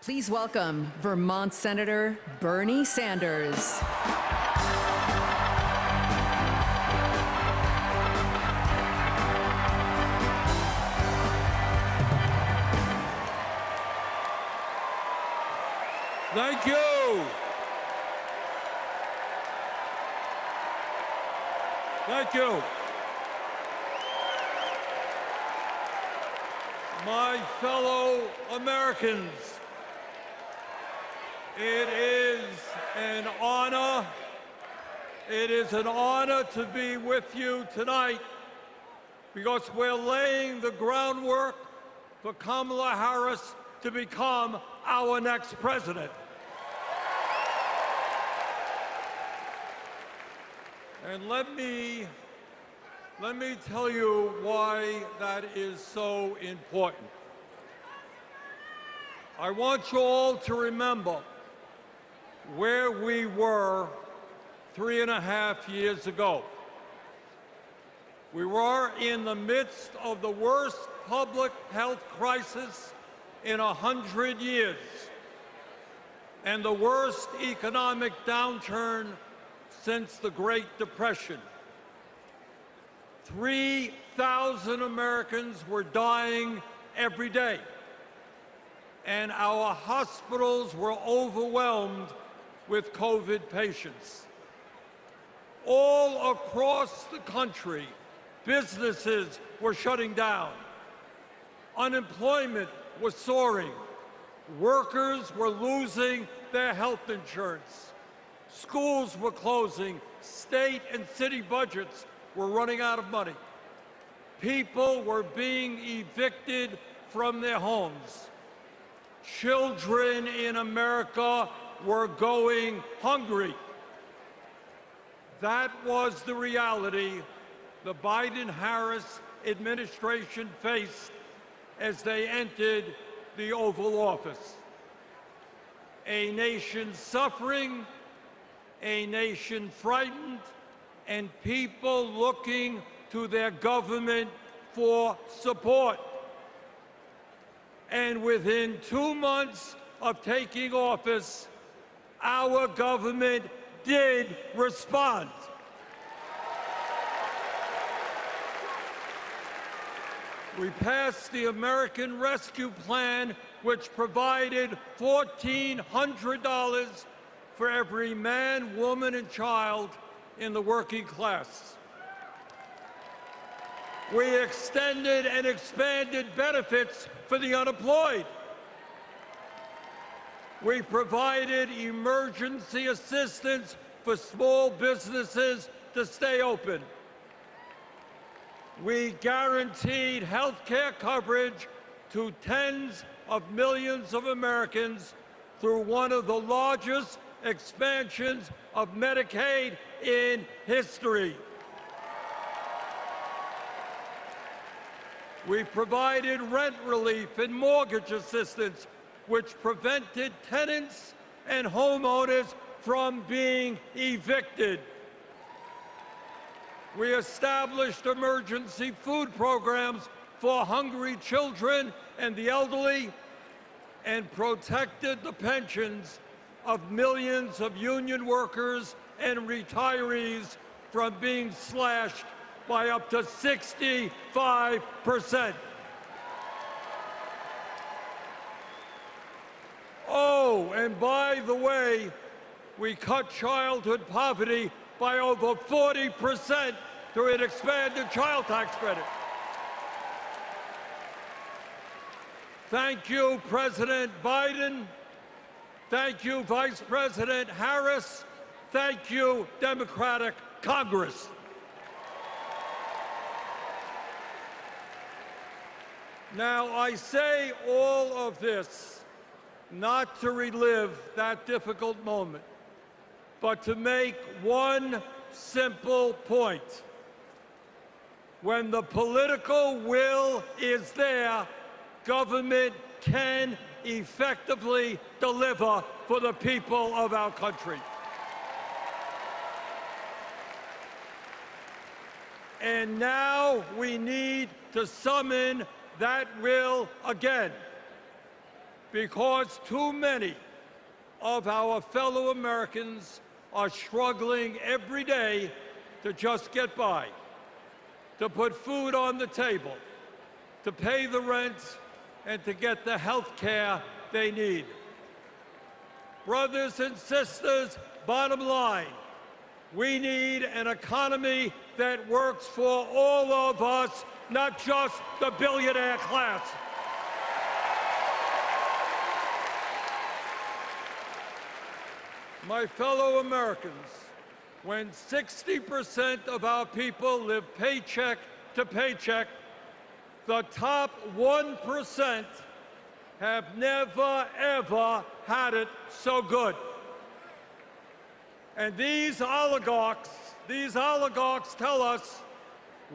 Please welcome Vermont Senator Bernie Sanders. Thank you. Thank you. My fellow Americans, it is an honor to be with you tonight because we're laying the groundwork for Kamala Harris to become our next president. And let me tell you why that is so important. I want you all to remember where we were 3.5 years ago. We were in the midst of the worst public health crisis in 100 years and the worst economic downturn since the Great Depression. 3,000 Americans were dying every day, and our hospitals were overwhelmed with COVID patients. All across the country, businesses were shutting down. Unemployment was soaring. Workers were losing their health insurance. Schools were closing. State and city budgets were running out of money. People were being evicted from their homes. Children in America were going hungry. That was the reality the Biden-Harris administration faced as they entered the Oval Office. A nation suffering, a nation frightened, and people looking to their government for support. And within 2 months of taking office, our government did respond. We passed the American Rescue Plan, which provided $1,400 for every man, woman, and child in the working class. We extended and expanded benefits for the unemployed. We provided emergency assistance for small businesses to stay open. We guaranteed health care coverage to tens of millions of Americans through one of the largest expansions of Medicaid in history. We provided rent relief and mortgage assistance, which prevented tenants and homeowners from being evicted. We established emergency food programs for hungry children and the elderly, and protected the pensions of millions of union workers and retirees from being slashed by up to 65%. Oh, and by the way, we cut childhood poverty by over 40% through an expanded child tax credit. Thank you, President Biden. Thank you, Vice President Harris. Thank you, Democratic Congress. Now, I say all of this not to relive that difficult moment, but to make one simple point. When the political will is there, government can effectively deliver for the people of our country. And now we need to summon that will again. because too many of our fellow Americans are struggling every day to just get by, to put food on the table, to pay the rent, and to get the health care they need. Brothers and sisters, bottom line, we need an economy that works for all of us, not just the billionaire class. My fellow Americans, when 60% of our people live paycheck to paycheck, the top 1% have never, ever had it so good. And these oligarchs tell us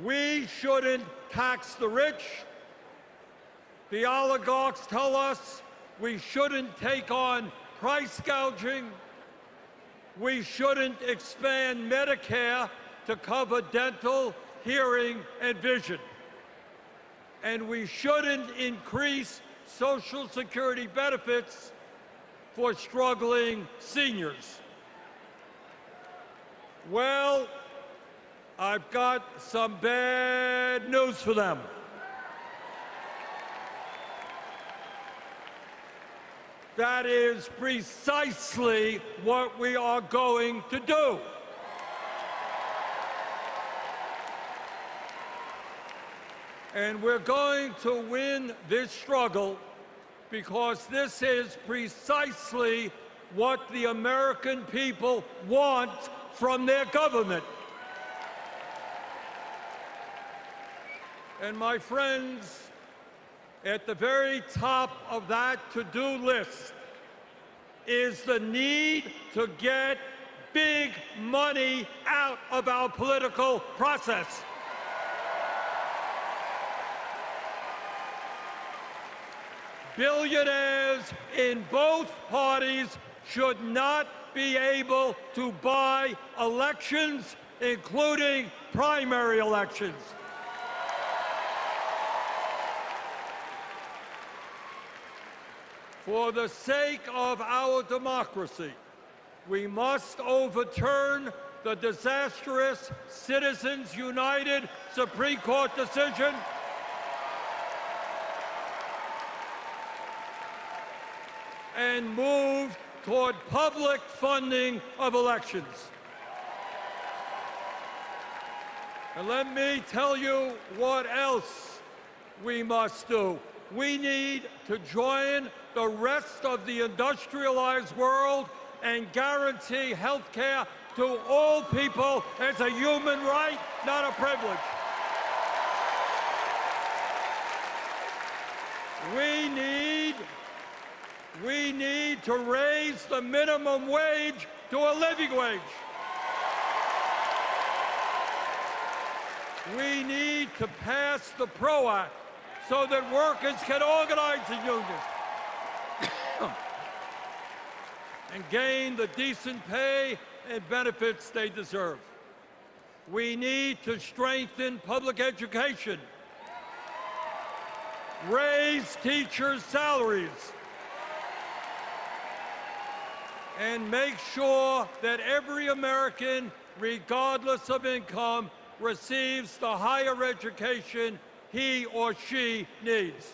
we shouldn't tax the rich. The oligarchs tell us we shouldn't take on price gouging. We shouldn't expand Medicare to cover dental, hearing, and vision. And we shouldn't increase Social Security benefits for struggling seniors. Well, I've got some bad news for them. That is precisely what we are going to do. And we're going to win this struggle because this is precisely what the American people want from their government. And my friends, at the very top of that to-do list is the need to get big money out of our political process. Billionaires in both parties should not be able to buy elections, including primary elections. For the sake of our democracy, we must overturn the disastrous Citizens United Supreme Court decision and move toward public funding of elections. And let me tell you what else we must do. We need to join the rest of the industrialized world and guarantee health care to all people as a human right, not a privilege. We need to raise the minimum wage to a living wage. We need to pass the PRO Act so that workers can organize in unions and gain the decent pay and benefits they deserve. We need to strengthen public education, raise teachers' salaries, and make sure that every American, regardless of income, receives the higher education he or she needs.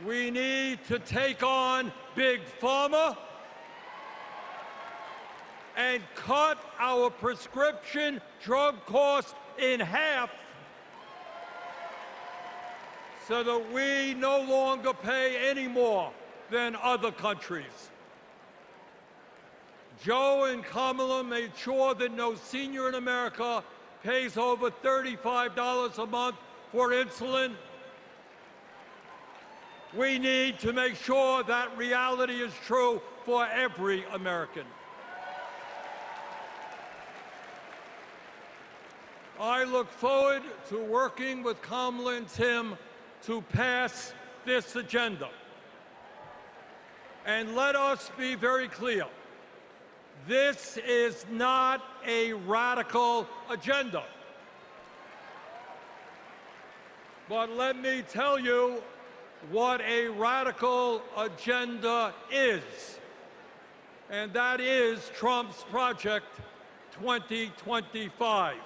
We need to take on Big Pharma and cut our prescription drug costs in half so that we no longer pay any more than other countries. Joe and Kamala made sure that no senior in America pays over $35 a month for insulin. We need to make sure that reality is true for every American. I look forward to working with Kamala and Tim to pass this agenda. And let us be very clear. This is not a radical agenda. But let me tell you what a radical agenda is. And that is Trump's Project 2025.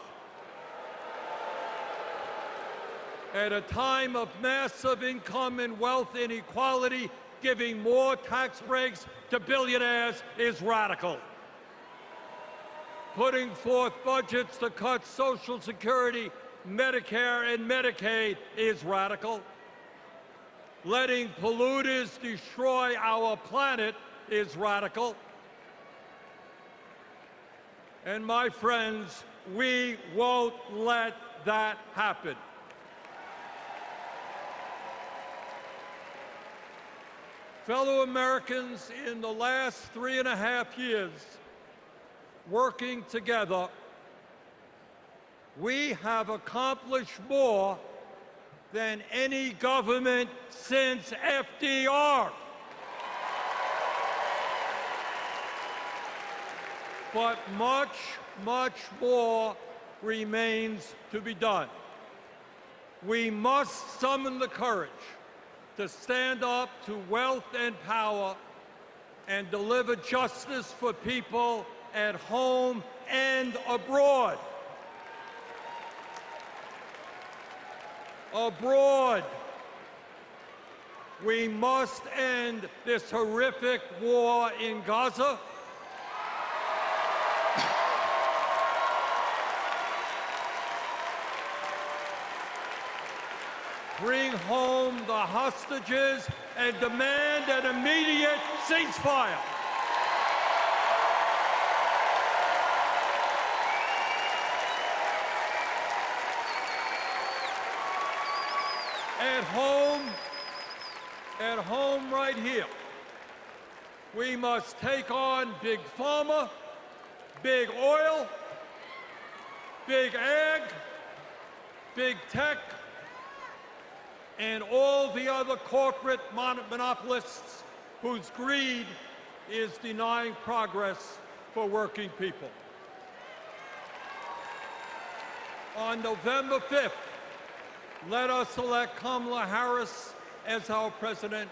At a time of massive income and wealth inequality, giving more tax breaks to billionaires is radical. Putting forth budgets to cut Social Security, Medicare, and Medicaid is radical. Letting polluters destroy our planet is radical. And my friends, we won't let that happen. Fellow Americans, in the last 3.5 years, working together, we have accomplished more than any government since FDR. But much, much more remains to be done. We must summon the courage to stand up to wealth and power and deliver justice for people at home and abroad. Abroad, we must end this horrific war in Gaza. Bring home the hostages and demand an immediate ceasefire. At home right here, we must take on big pharma, big oil, big ag, big tech, and all the other corporate monopolists whose greed is denying progress for working people. On November 5th, let us elect Kamala Harris as our president,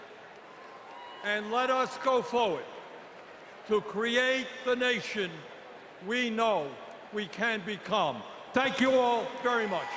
and let us go forward to create the nation we know we can become. Thank you all very much.